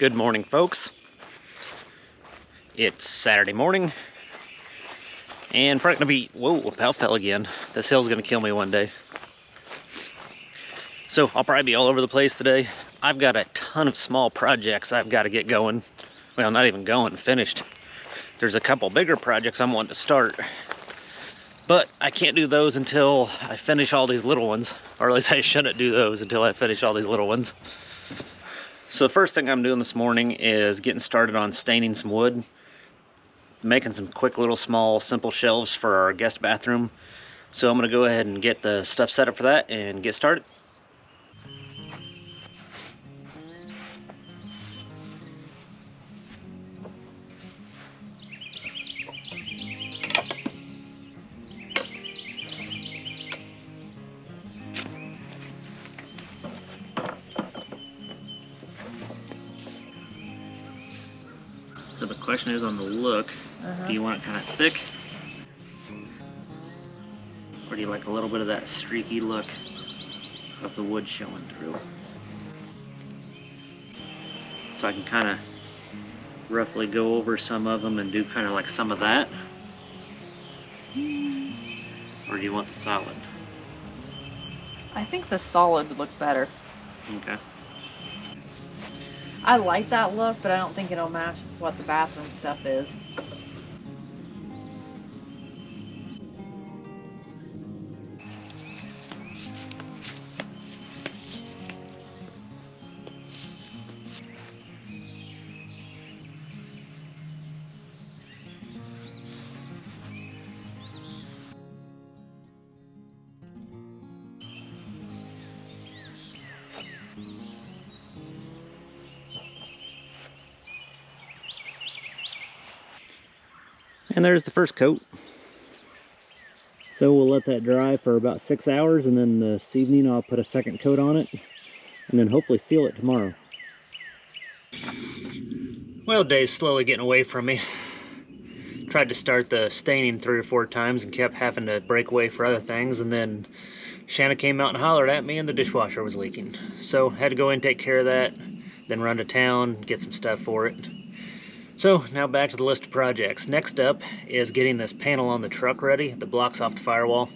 Good morning, folks. It's Saturday morning, and probably gonna be, whoa, that fell again. This hill's gonna kill me one day. So I'll probably be all over the place today. I've got a ton of small projects I've got to get going. Well, not even going, finished. There's a couple bigger projects I'm wanting to start, but I can't do those until I finish all these little ones, or at least I shouldn't do those until I finish all these little ones. So the first thing I'm doing this morning is getting started on staining some wood, making some quick little small simple shelves for our guest bathroom. So I'm going to go ahead and get the stuff set up for that and get started. So the question is on the look, do you want it kind of thick? Or do you like a little bit of that streaky look of the wood showing through? So I can kind of roughly go over some of them and do kind of like some of that. Or do you want the solid? I think the solid would look better. Okay. I like that look, but I don't think it'll match what the bathroom stuff is. And there's the first coat. So we'll let that dry for about 6 hours, and then this evening I'll put a second coat on it, and then hopefully seal it tomorrow. Well, day's slowly getting away from me. Tried to start the staining 3 or 4 times and kept having to break away for other things, and then Shanna came out and hollered at me and the dishwasher was leaking. So had to go in and take care of that, then run to town, get some stuff for it. So now back to the list of projects. Next up is getting this panel on the truck ready that blocks off the firewall.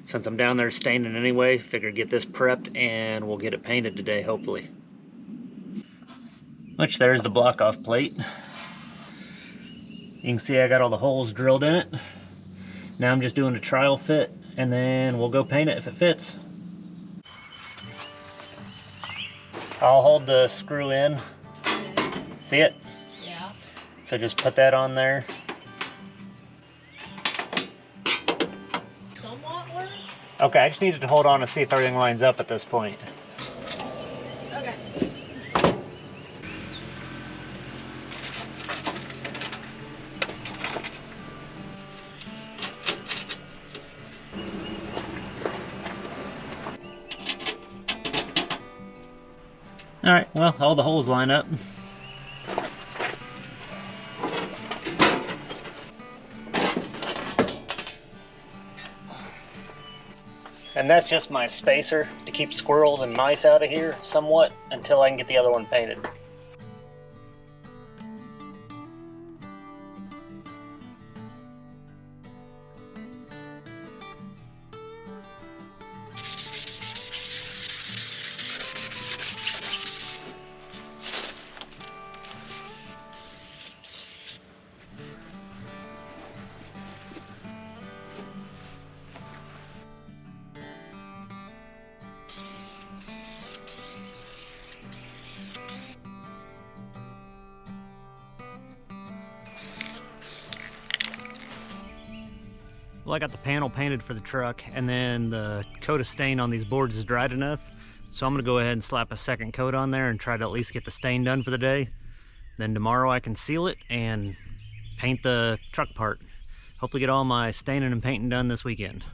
Since I'm down there staining anyway, figured get this prepped and we'll get it painted today, hopefully. Which there's the block off plate. You can see I got all the holes drilled in it. Now I'm just doing a trial fit and then we'll go paint it if it fits. I'll hold the screw in. See it? Yeah. So just put that on there. Somewhat work? Okay, I just needed to hold on and see if everything lines up at this point. Okay. Alright, well, all the holes line up. And that's just my spacer to keep squirrels and mice out of here somewhat until I can get the other one painted. Well, I got the panel painted for the truck, and then the coat of stain on these boards is dried enough. So I'm gonna go ahead and slap a second coat on there and try to at least get the stain done for the day. Then tomorrow I can seal it and paint the truck part. Hopefully get all my staining and painting done this weekend.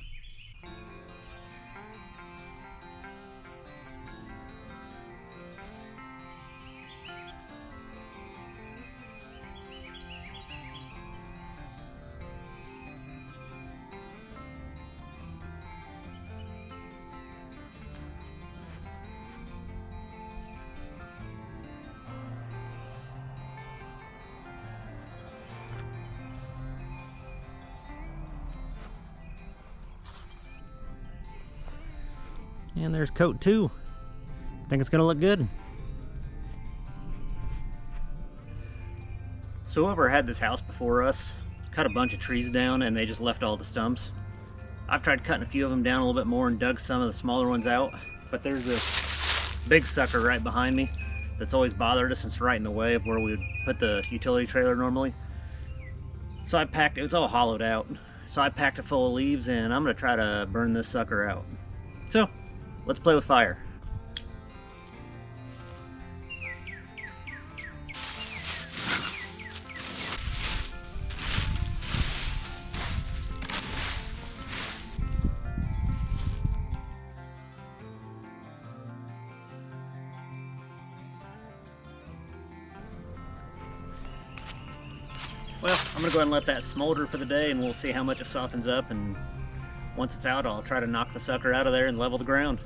And there's coat 2. I think it's gonna look good. So whoever had this house before us cut a bunch of trees down and they just left all the stumps. I've tried cutting a few of them down a little bit more and dug some of the smaller ones out, but there's this big sucker right behind me that's always bothered us. It's right in the way of where we would put the utility trailer normally. So I packed, it was all hollowed out. So I packed it full of leaves and I'm gonna try to burn this sucker out. So let's play with fire. Well, I'm gonna go ahead and let that smolder for the day and we'll see how much it softens up, and once it's out, I'll try to knock the sucker out of there and level the ground.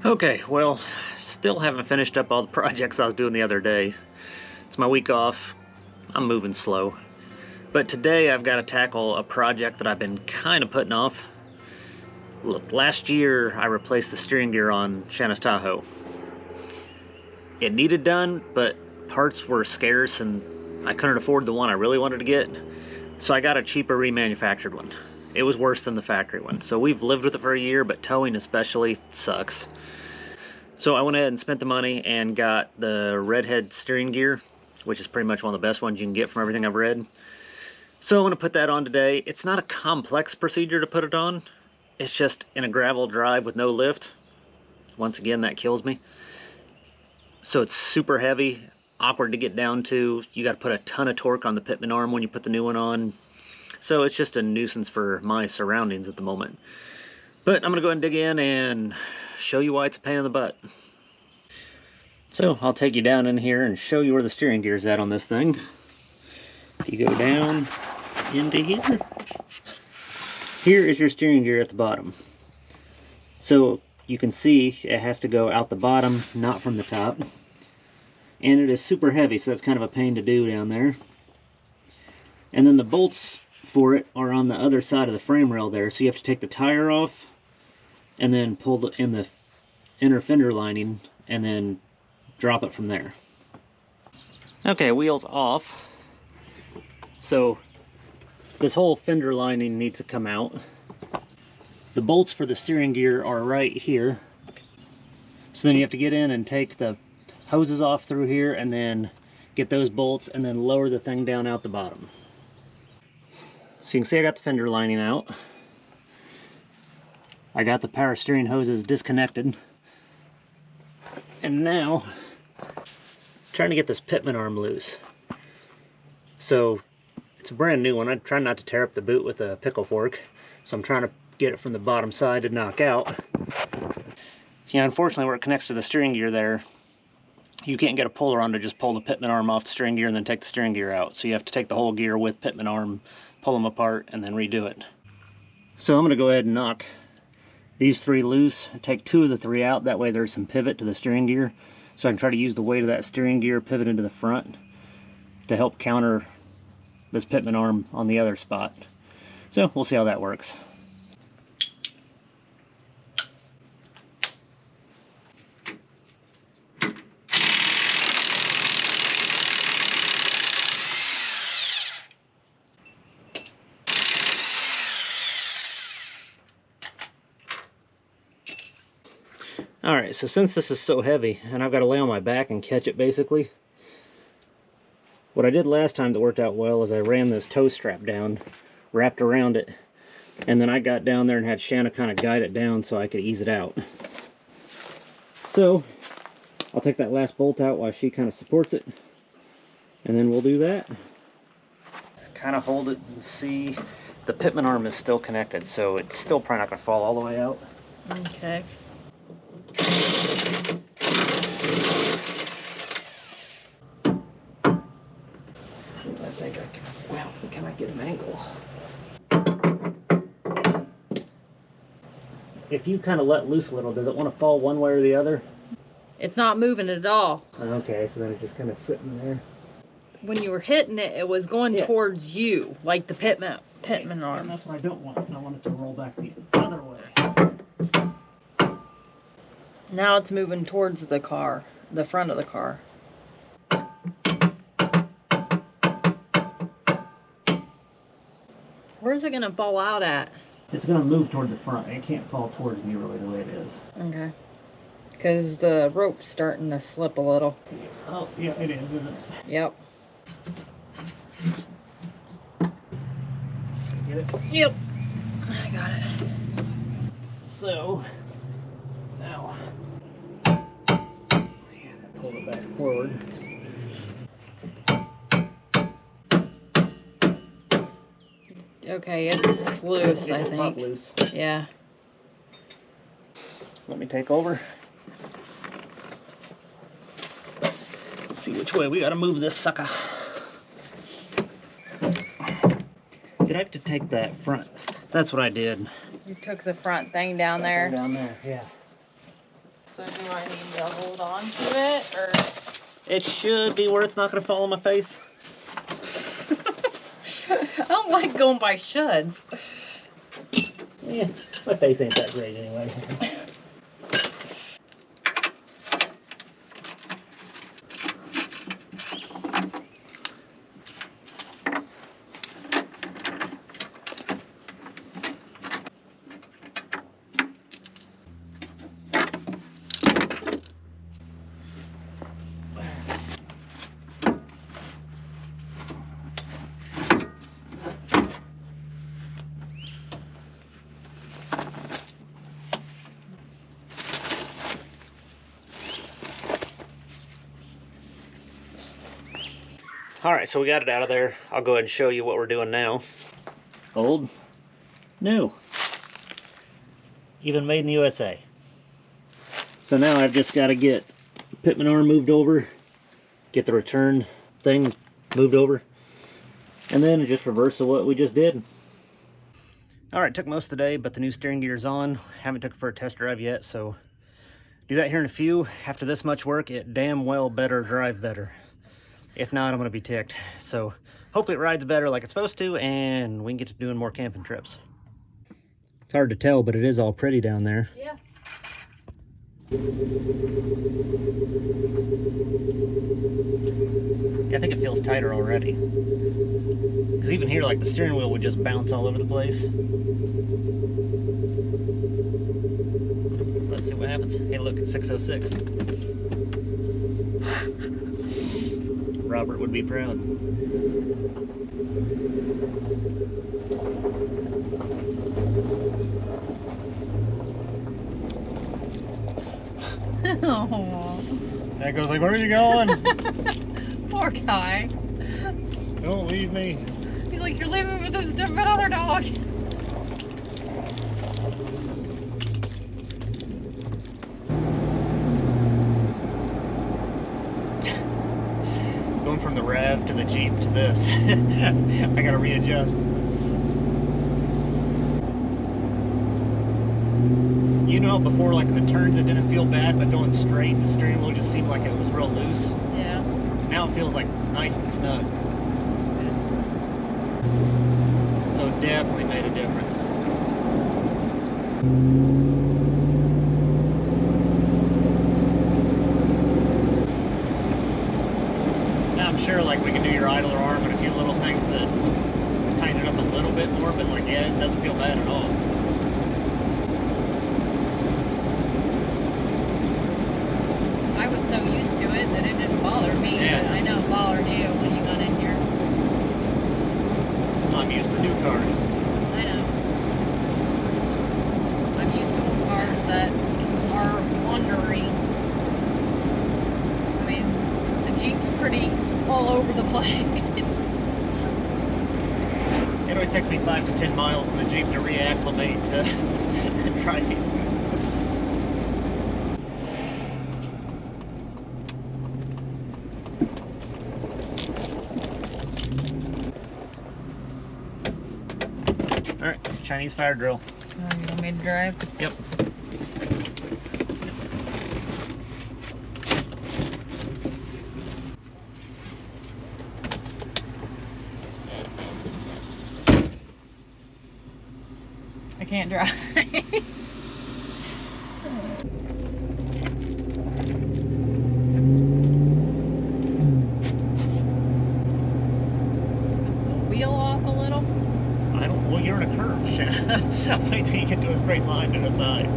Okay, well, still haven't finished up all the projects I was doing the other day. It's my week off. I'm moving slow. But today I've got to tackle a project that I've been kind of putting off. Look, last year I replaced the steering gear on Shanna's Tahoe. It needed done, but parts were scarce and I couldn't afford the one I really wanted to get. So I got a cheaper remanufactured one. It was worse than the factory one. So we've lived with it for a year, but towing especially sucks. So I went ahead and spent the money and got the redhead steering gear, which is pretty much one of the best ones you can get from everything I've read. So I'm going to put that on today. It's not a complex procedure to put it on. It's just in a gravel drive with no lift. Once again, that kills me. So it's super heavy, awkward to get down to. You got to put a ton of torque on the pitman arm when you put the new one on. So it's just a nuisance for my surroundings at the moment. But I'm going to go ahead and dig in and show you why it's a pain in the butt. So I'll take you down in here and show you where the steering gear is at on this thing. If you go down into here, here is your steering gear at the bottom. So you can see it has to go out the bottom, not from the top. And it is super heavy, so that's kind of a pain to do down there. And then the bolts for it are on the other side of the frame rail there, so you have to take the tire off and then pull in the inner fender lining and then drop it from there. Okay, wheels off. So this whole fender lining needs to come out. The bolts for the steering gear are right here. So then you have to get in and take the hoses off through here and then get those bolts and then lower the thing down out the bottom. So you can see I got the fender lining out. I got the power steering hoses disconnected. And now, trying to get this pitman arm loose. So, it's a brand new one. I try not to tear up the boot with a pickle fork. So I'm trying to get it from the bottom side to knock out. Yeah, unfortunately where it connects to the steering gear there, you can't get a puller on to just pull the pitman arm off the steering gear and then take the steering gear out. So you have to take the whole gear with pitman arm, pull them apart, and then redo it. So I'm going to go ahead and knock these 3 loose, take 2 of the 3 out, that way there's some pivot to the steering gear, so I can try to use the weight of that steering gear pivot into the front to help counter this pitman arm on the other spot. So we'll see how that works. Alright, so since this is so heavy, and I've got to lay on my back and catch it basically, what I did last time that worked out well is I ran this tow strap down, wrapped around it, and then I got down there and had Shanna kind of guide it down so I could ease it out. So, I'll take that last bolt out while she kind of supports it, and then we'll do that. Kind of hold it and see, the pitman arm is still connected, so it's still probably not going to fall all the way out. Okay. I think I can, well, can I get an angle? if you kind of let loose a little, does it want to fall one way or the other? It's not moving at all. Okay, so then it's just kind of sitting there. When you were hitting it, it was going towards you, like the pitman arm. And that's what I don't want. I want it to roll back the other way. Now it's moving towards the car, the front of the car. Where's it gonna fall out at? It's gonna move toward the front. It can't fall towards me really the way it is. Okay. Because the rope's starting to slip a little. Oh, yeah, it is, isn't it? Yep. Get it? Yep. I got it. So, now, yeah, that pulls it back forward. Okay, it's loose, I It's think. loose. Yeah. Let me take over. See which way we gotta move this sucker. Did I have to take that front? That's what I did. You took the front thing down there. Down there, yeah. So do I need to hold on to it, or? It should be where it's not gonna fall on my face. I don't like going by shoulds. Yeah, my face ain't that great anyway. All right, so we got it out of there. I'll go ahead and show you what we're doing now. Old, new, even made in the USA. So now I've just got to get pitman arm moved over, get the return thing moved over, and then just reverse of what we just did. All right, took most of the day, but the new steering gear's on. Haven't took it for a test drive yet, so do that here in a few. After this much work, it damn well better drive better. If not, I'm gonna be ticked. So hopefully it rides better like it's supposed to, and we can get to doing more camping trips. It's hard to tell, but it is all pretty down there. Yeah. Yeah, I think it feels tighter already. Because even here, like the steering wheel would just bounce all over the place. Let's see what happens. Hey, look, it's 606. Robert would be proud. Oh. That goes like, where are you going? Poor guy. Don't leave me. He's like, you're leaving with this stupid other dog. Going from the Rev to the Jeep to this. I gotta readjust. You know, before, like in the turns, it didn't feel bad, but going straight, the steering wheel just seemed like it was real loose. Yeah. Now it feels like nice and snug. So it definitely made a difference. Now I'm sure like we can do your idler arm and a few little things that tighten it up a little bit more, but like yeah, it doesn't feel bad at all. I was so used to it that it didn't bother me, Yeah. but I know it bothered you when you got in here. I'm used to new cars. I know. I'm used to cars that are wandering. I mean, the Jeep's pretty all over the place. It always takes me 5 to 10 miles in the Jeep to reacclimate to driving. All right, Chinese fire drill. You want me to drive? Yep. can't drive. Wheel off a little. I don't. Well, you're in a curve, Shanna. So wait till you get to a straight line to the side.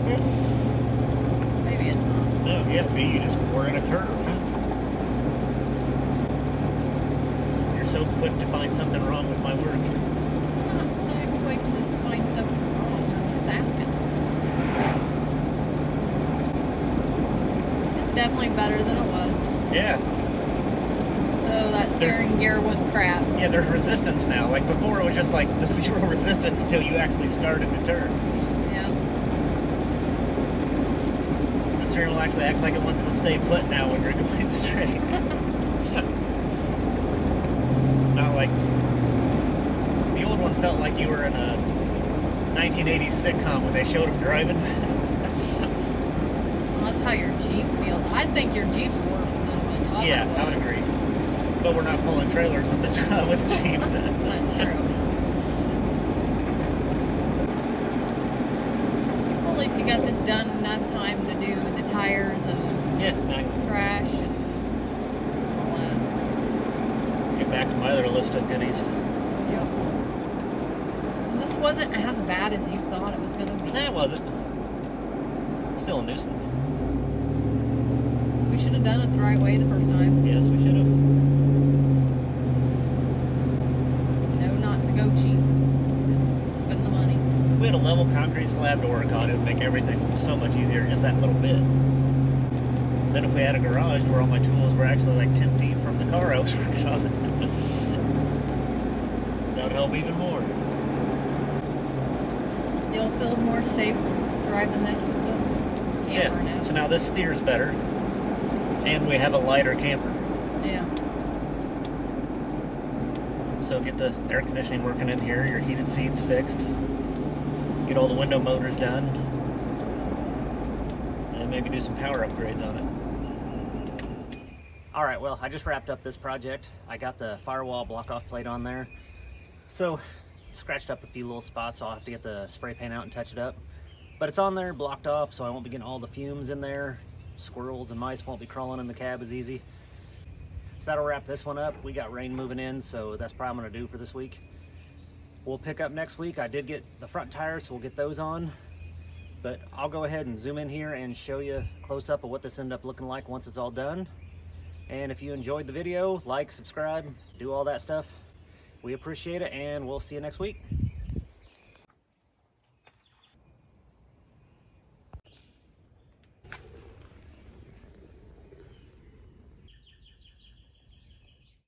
Maybe it's not. No, yeah. See, we're in a curve. You're so quick to find something wrong with my work. I'm not quick to find stuff wrong. I'm just asking. It's definitely better than it was. Yeah. So that steering gear was crap. Yeah, there's resistance now. Like before, it was just like the zero resistance until you actually started to turn. Yeah. The steering wheel actually acts like it wants to stay put now when you're going straight. It's not like the old one felt like you were in a 1980s sitcom when they showed him driving. Well, that's how your Jeep feels. I think your Jeep's worse than what's other Yeah, I would agree. But we're not pulling trailers with the Jeep. That's true. Well, at least you got this done in enough time to do the tires and trash and all that. Get back to my other list of goodies. Yep. And this wasn't as bad as you thought it was going to be. Nah, it wasn't. Still a nuisance. We should have done it the right way the first time. Yes, we should have. No, not to go cheap. Just spend the money. If we had a level concrete slab to work on, it would make everything so much easier, just that little bit. Then if we had a garage where all my tools were actually like 10 feet from the car I was working on, that would help even more. You'll feel more safe driving this with the camper now. So now this steers better, and we have a lighter camper. Yeah. So get the air conditioning working in here, your heated seats fixed, get all the window motors done, and maybe do some power upgrades on it. Alright, well, I just wrapped up this project. I got the Firewall block-off plate on there. So, scratched up a few little spots, so I'll have to get the spray paint out and touch it up. But it's on there, blocked off, so I won't be getting all the fumes in there. Squirrels and mice won't be crawling in the cab as easy. So that'll wrap this one up. We got rain moving in, so that's probably what I'm gonna do for this week. We'll pick up next week. I did get the front tires, so we'll get those on. But I'll go ahead and zoom in here and show you a close-up of what this ended up looking like once it's all done. And if you enjoyed the video, like, subscribe, do all that stuff. We appreciate it, and we'll see you next week.